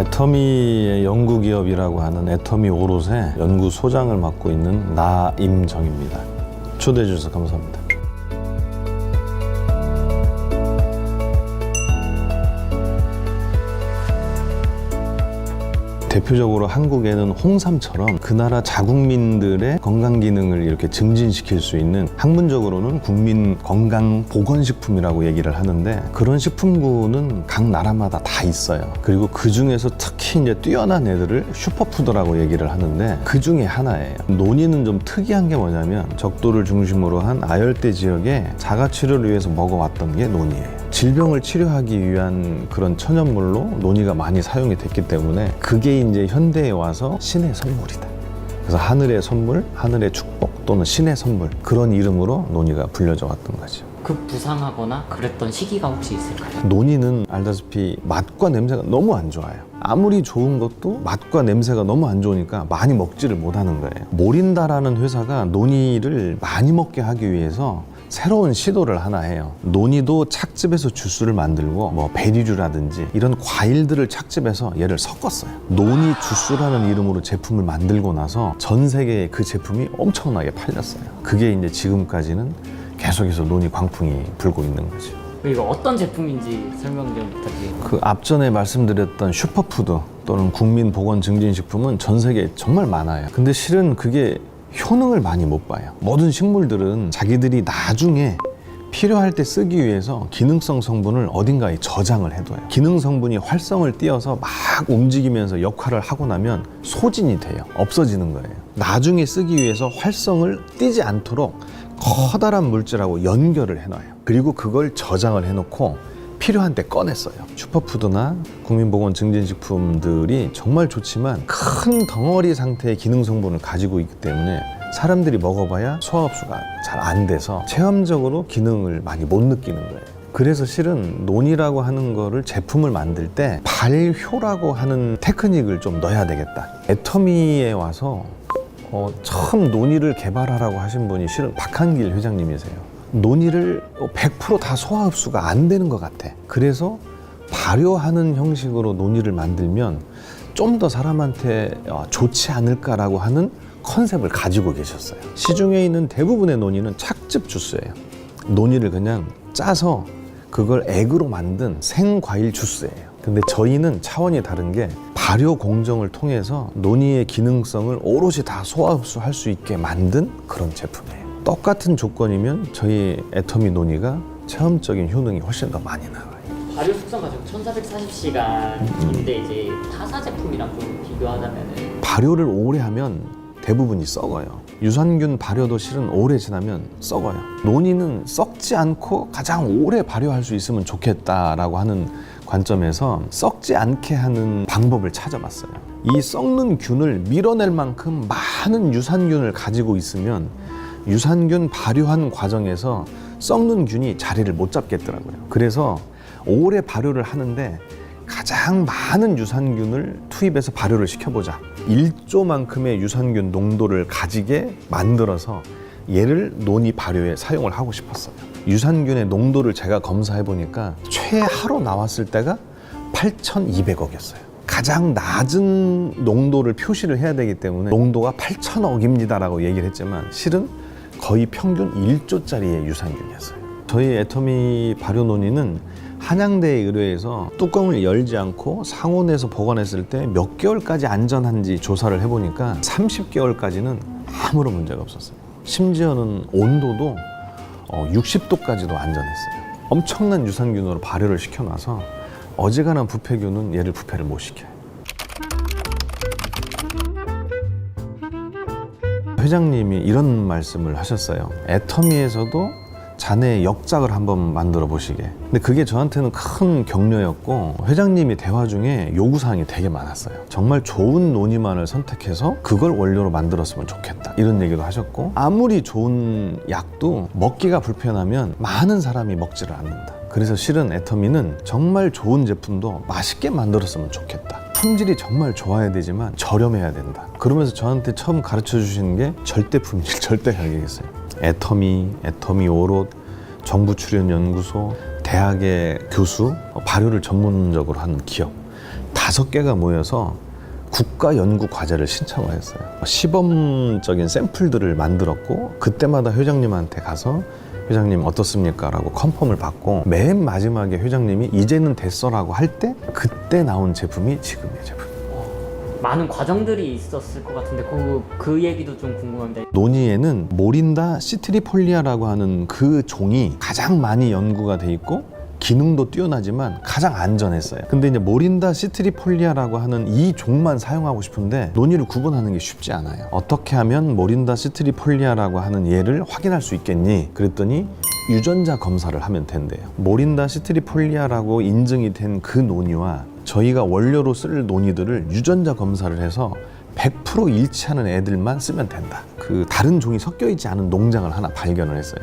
애터미의 연구기업이라고 하는 애터미 오롯의 연구소장을 맡고 있는 나임정입니다. 초대해 주셔서 감사합니다. 대표적으로 한국에는 홍삼처럼 그 나라 자국민들의 건강 기능을 이렇게 증진시킬 수 있는, 학문적으로는 국민 건강 보건식품이라고 얘기를 하는데, 그런 식품군은 각 나라마다 다 있어요. 그리고 그 중에서 특히 이제 뛰어난 애들을 슈퍼푸드라고 얘기를 하는데, 그 중에 하나예요. 논이는 좀 특이한 게 뭐냐면, 적도를 중심으로 한 아열대 지역에 자가치료를 위해서 먹어왔던 게 논이에요. 질병을 치료하기 위한 그런 천연물로 논이가 많이 사용이 됐기 때문에 그게 이제 현대에 와서 신의 선물이다. 그래서 하늘의 선물, 하늘의 축복 또는 신의 선물, 그런 이름으로 논이가 불려져 왔던 거죠. 급부상하거나 그랬던 시기가 혹시 있을까요? 논이는 알다시피 맛과 냄새가 너무 안 좋아요. 아무리 좋은 것도 맛과 냄새가 너무 안 좋으니까 많이 먹지를 못하는 거예요. 모린다라는 회사가 논이를 많이 먹게 하기 위해서 새로운 시도를 하나 해요. 논이도 착즙해서 주스를 만들고, 뭐 베리류라든지 이런 과일들을 착즙해서 얘를 섞었어요. 논이 주스라는 이름으로 제품을 만들고 나서 전 세계에 그 제품이 엄청나게 팔렸어요. 그게 이제 지금까지는 계속해서 논이 광풍이 불고 있는 거죠. 이거 어떤 제품인지 설명 좀 부탁드립니다. 그 앞전에 말씀드렸던 슈퍼푸드 또는 국민 보건 증진식품은 전 세계에 정말 많아요. 근데 실은 그게 효능을 많이 못 봐요. 모든 식물들은 자기들이 나중에 필요할 때 쓰기 위해서 기능성 성분을 어딘가에 저장을 해둬요. 기능 성분이 활성을 띠어서 막 움직이면서 역할을 하고 나면 소진이 돼요. 없어지는 거예요. 나중에 쓰기 위해서 활성을 띠지 않도록 커다란 물질하고 연결을 해놔요. 그리고 그걸 저장을 해놓고 필요한 때 꺼냈어요. 슈퍼푸드나 국민보건 증진식품들이 정말 좋지만 큰 덩어리 상태의 기능 성분을 가지고 있기 때문에 사람들이 먹어봐야 소화 흡수가 잘 안 돼서 체험적으로 기능을 많이 못 느끼는 거예요. 그래서 실은 논이라고 하는 거를 제품을 만들 때 발효라고 하는 테크닉을 좀 넣어야 되겠다. 애터미에 와서 처음 논이를 개발하라고 하신 분이 실은 박한길 회장님이세요. 논이를 100% 다 소화 흡수가 안 되는 것 같아. 그래서 발효하는 형식으로 논이를 만들면 좀 더 사람한테 좋지 않을까라고 하는 컨셉을 가지고 계셨어요. 시중에 있는 대부분의 논이는 착즙 주스예요. 논이를 그냥 짜서 그걸 액으로 만든 생과일 주스예요. 근데 저희는 차원이 다른 게 발효 공정을 통해서 논이의 기능성을 오롯이 다 소화 흡수할 수 있게 만든 그런 제품이에요. 똑같은 조건이면 저희 애터미 논이가 체험적인 효능이 훨씬 더 많이 나와요. 발효 숙성 과정 1440시간인데 이제 타사 제품이랑 좀 비교하자면은 발효를 오래 하면 대부분이 썩어요. 유산균 발효도 실은 오래 지나면 썩어요. 논이는 썩지 않고 가장 오래 발효할 수 있으면 좋겠다라고 하는 관점에서 썩지 않게 하는 방법을 찾아봤어요. 이 썩는 균을 밀어낼 만큼 많은 유산균을 가지고 있으면 유산균 발효한 과정에서 썩는 균이 자리를 못 잡겠더라고요. 그래서 오래 발효를 하는데 가장 많은 유산균을 투입해서 발효를 시켜보자. 1조만큼의 유산균 농도를 가지게 만들어서 얘를 논이 발효에 사용을 하고 싶었어요. 유산균의 농도를 제가 검사해 보니까 최하로 나왔을 때가 8,200억이었어요. 가장 낮은 농도를 표시를 해야 되기 때문에 농도가 8,000억입니다 라고 얘기를 했지만 실은 거의 평균 1조짜리의 유산균이었어요. 저희 애터미 발효 논이는 한양대에 의뢰해서 뚜껑을 열지 않고 상온에서 보관했을 때 몇 개월까지 안전한지 조사를 해보니까 30개월까지는 아무런 문제가 없었어요. 심지어는 온도도 60도까지도 안전했어요. 엄청난 유산균으로 발효를 시켜놔서 어지간한 부패균은 얘를 부패를 못 시켜요. 회장님이 이런 말씀을 하셨어요. 애터미에서도 자네의 역작을 한번 만들어 보시게. 근데 그게 저한테는 큰 격려였고, 회장님이 대화 중에 요구사항이 되게 많았어요. 정말 좋은 논이만을 선택해서 그걸 원료로 만들었으면 좋겠다, 이런 얘기도 하셨고, 아무리 좋은 약도 먹기가 불편하면 많은 사람이 먹지를 않는다. 그래서 실은 애터미는 정말 좋은 제품도 맛있게 만들었으면 좋겠다. 품질이 정말 좋아야 되지만 저렴해야 된다. 그러면서 저한테 처음 가르쳐 주시는 게 절대 품질, 절대 가격이었어요. 애터미 오롯, 정부 출연 연구소, 대학의 교수, 발효를 전문적으로 하는 기업, 다 5개가 모여서 국가 연구 과제를 신청을 했어요. 시범적인 샘플들을 만들었고 그때마다 회장님한테 가서 회장님 어떻습니까? 라고 컨펌을 받고 맨 마지막에 회장님이 이제는 됐어라고 할 때 그때 나온 제품이 지금의 제품. 많은 과정들이 있었을 것 같은데 그 얘기도 좀 궁금합니다. 노니에는 모린다 시트리폴리아라고 하는 그 종이 가장 많이 연구가 돼 있고 기능도 뛰어나지만 가장 안전했어요. 근데 이제 모린다 시트리폴리아라고 하는 이 종만 사용하고 싶은데 노니를 구분하는 게 쉽지 않아요. 어떻게 하면 모린다 시트리폴리아라고 하는 얘를 확인할 수 있겠니? 그랬더니 유전자 검사를 하면 된대요. 모린다 시트리폴리아라고 인증이 된 그 노니와 저희가 원료로 쓸 노니들을 유전자 검사를 해서 100% 일치하는 애들만 쓰면 된다. 그 다른 종이 섞여 있지 않은 농장을 하나 발견을 했어요.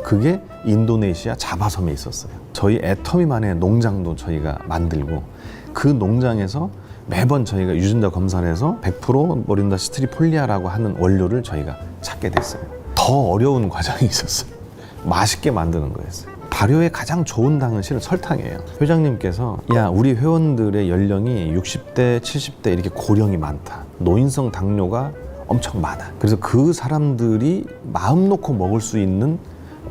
그게 인도네시아 자바섬에 있었어요. 저희 애터미만의 농장도 저희가 만들고 그 농장에서 매번 저희가 유전자 검사를 해서 100% 모린다 시트리폴리아라고 하는 원료를 저희가 찾게 됐어요. 더 어려운 과정이 있었어요. 맛있게 만드는 거였어요. 발효의 가장 좋은 당은 실은 설탕이에요. 회장님께서 야 우리 회원들의 연령이 60대 70대 이렇게 고령이 많다. 노인성 당뇨가 엄청 많아. 그래서 그 사람들이 마음 놓고 먹을 수 있는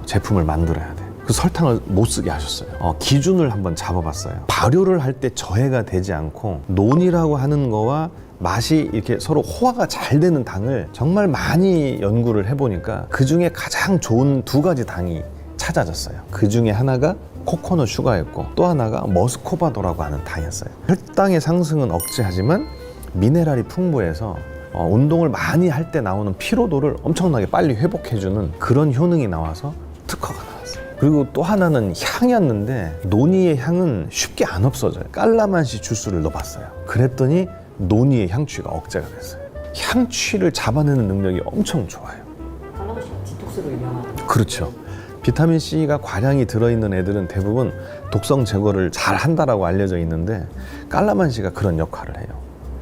제품을 만들어야 돼. 그 설탕을 못 쓰게 하셨어요. 기준을 한번 잡아봤어요. 발효를 할 때 저해가 되지 않고 논이라고 하는 거와 맛이 이렇게 서로 호화가 잘 되는 당을 정말 많이 연구를 해보니까 그 중에 가장 좋은 2가지 당이 찾아졌어요. 그 중에 하나가 코코넛 슈가였고 또 하나가 머스코바도라고 하는 당이었어요. 혈당의 상승은 억제하지만 미네랄이 풍부해서 운동을 많이 할 때 나오는 피로도를 엄청나게 빨리 회복해주는 그런 효능이 나와서 특허가 나왔어요. 그리고 또 하나는 향이었는데 노니의 향은 쉽게 안 없어져요. 깔라만시 주스를 넣어봤어요. 그랬더니 노니의 향취가 억제가 됐어요. 향취를 잡아내는 능력이 엄청 좋아요. 깔라만시가 디톡스로 유명한. 그렇죠. 비타민C가 과량이 들어있는 애들은 대부분 독성 제거를 잘 한다라고 알려져 있는데 깔라만시가 그런 역할을 해요.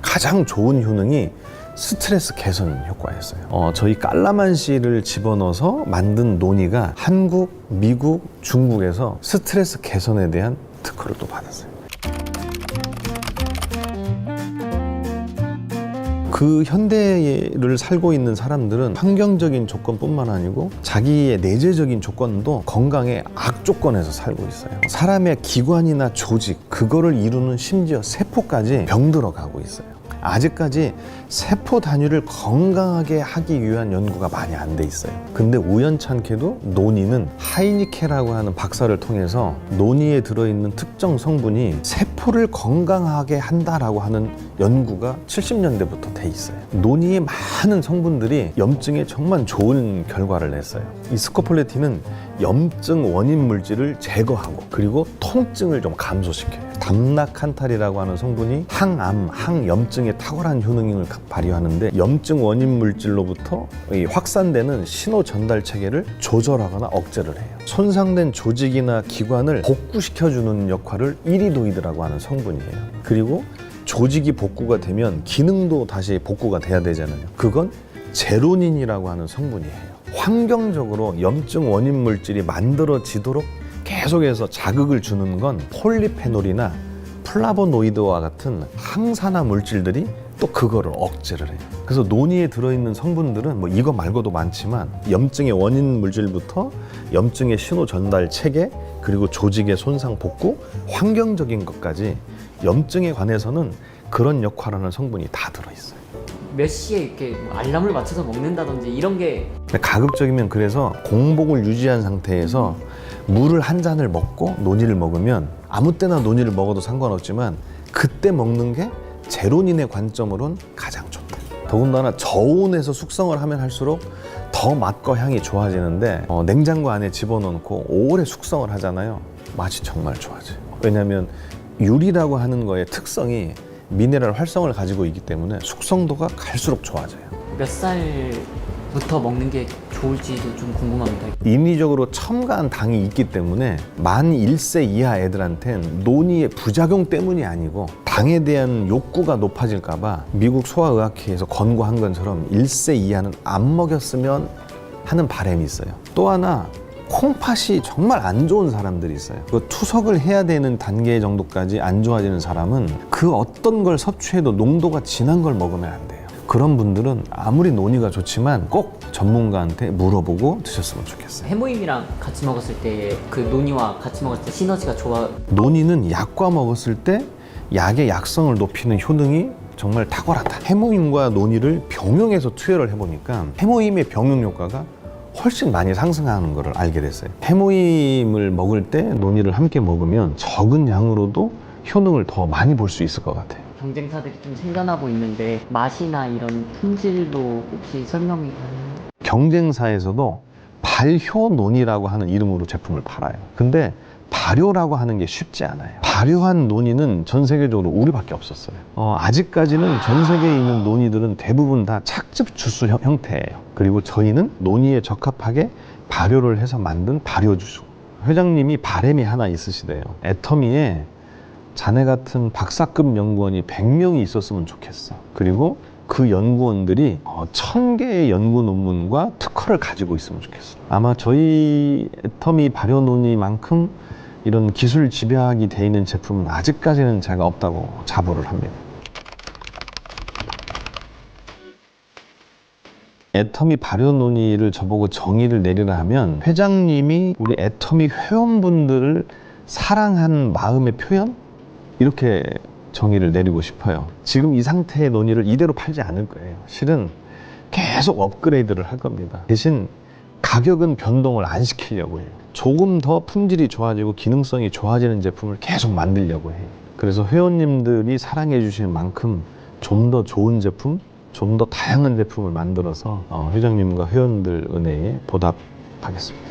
가장 좋은 효능이 스트레스 개선 효과였어요. 저희 깔라만시를 집어넣어서 만든 노니가 한국, 미국, 중국에서 스트레스 개선에 대한 특허를 또 받았어요. 그 현대를 살고 있는 사람들은 환경적인 조건뿐만 아니고 자기의 내재적인 조건도 건강의 악조건에서 살고 있어요. 사람의 기관이나 조직, 그거를 이루는 심지어 세포까지 병들어 가고 있어요. 아직까지 세포 단위를 건강하게 하기 위한 연구가 많이 안 돼 있어요. 근데 우연찮게도 노니는 하이니케라고 하는 박사를 통해서 노니에 들어있는 특정 성분이 세포를 건강하게 한다라고 하는 연구가 70년대부터 돼 있어요. 노니의 많은 성분들이 염증에 정말 좋은 결과를 냈어요. 이 스코폴레틴은 염증 원인 물질을 제거하고 그리고 통증을 좀 감소시켜요. 담나칸탈이라고 하는 성분이 항암, 항염증에 탁월한 효능을 발휘하는데 염증 원인 물질로부터 이 확산되는 신호 전달 체계를 조절하거나 억제를 해요. 손상된 조직이나 기관을 복구시켜주는 역할을 이리도이드라고 하는 성분이에요. 그리고 조직이 복구가 되면 기능도 다시 복구가 돼야 되잖아요. 그건 제로닌이라고 하는 성분이에요. 환경적으로 염증 원인 물질이 만들어지도록 계속해서 자극을 주는 건 폴리페놀이나 플라보노이드와 같은 항산화 물질들이 또 그거를 억제를 해요. 그래서 노니에 들어있는 성분들은 뭐 이거 말고도 많지만 염증의 원인 물질부터 염증의 신호 전달 체계, 그리고 조직의 손상 복구, 환경적인 것까지 염증에 관해서는 그런 역할을 하는 성분이 다 들어있어요. 몇 시에 이렇게 알람을 맞춰서 먹는다든지 이런 게 가급적이면 그래서 공복을 유지한 상태에서 물을 한 잔을 먹고 노니를 먹으면 아무 때나 노니를 먹어도 상관없지만 그때 먹는 게 제로닌의 관점으로는 가장 좋다. 더군다나 저온에서 숙성을 하면 할수록 더 맛과 향이 좋아지는데 냉장고 안에 집어넣고 오래 숙성을 하잖아요. 맛이 정말 좋아져요. 왜냐하면 유리라고 하는 거의 특성이 미네랄 활성을 가지고 있기 때문에 숙성도가 갈수록 좋아져요. 몇 살부터 먹는 게 좋을지도 좀 궁금합니다. 인위적으로 첨가한 당이 있기 때문에 만 1세 이하 애들한텐 노니의 부작용 때문이 아니고 당에 대한 욕구가 높아질까 봐 미국 소아의학회에서 권고한 것처럼 1세 이하는 안 먹였으면 하는 바람이 있어요. 또 하나 콩팥이 정말 안 좋은 사람들이 있어요. 그 투석을 해야 되는 단계 정도까지 안 좋아지는 사람은 그 어떤 걸 섭취해도 농도가 진한 걸 먹으면 안 돼요. 그런 분들은 아무리 논이가 좋지만 꼭 전문가한테 물어보고 드셨으면 좋겠어요. 해모임이랑 같이 먹었을 때 그 논이와 같이 먹었을 때 시너지가 좋아. 논이는 약과 먹었을 때 약의 약성을 높이는 효능이 정말 탁월하다. 해모임과 논이를 병용해서 투여를 해보니까 해모임의 병용 효과가 훨씬 많이 상승하는 것을 알게 됐어요. 해모임을 먹을 때 논이를 함께 먹으면 적은 양으로도 효능을 더 많이 볼 수 있을 것 같아요. 경쟁사들이 좀 생겨나고 있는데 맛이나 이런 품질도 혹시 설명이 가능해요? 경쟁사에서도 발효논이라고 하는 이름으로 제품을 팔아요. 근데 발효라고 하는 게 쉽지 않아요. 발효한 논이는 전 세계적으로 우리밖에 없었어요. 아직까지는 전 세계에 있는 논이들은 대부분 다 착즙 주스 형태예요. 그리고 저희는 논이에 적합하게 발효를 해서 만든 발효주스. 회장님이 바람이 하나 있으시대요. 애터미에 자네 같은 박사급 연구원이 100명이 있었으면 좋겠어. 그리고 그 연구원들이 1000개의 연구 논문과 특허를 가지고 있으면 좋겠어. 아마 저희 애터미 발효논이만큼 이런 기술 집약이 돼 있는 제품은 아직까지는 제가 없다고 자부를 합니다. 애터미 발효논이를 저보고 정의를 내리라 하면 회장님이 우리 애터미 회원분들을 사랑하는 마음의 표현? 이렇게 정의를 내리고 싶어요. 지금 이 상태의 논이를 이대로 팔지 않을 거예요. 실은 계속 업그레이드를 할 겁니다. 대신 가격은 변동을 안 시키려고 해요. 조금 더 품질이 좋아지고 기능성이 좋아지는 제품을 계속 만들려고 해요. 그래서 회원님들이 사랑해 주시는 만큼 좀 더 좋은 제품, 좀 더 다양한 제품을 만들어서 회장님과 회원들 은혜에 보답하겠습니다.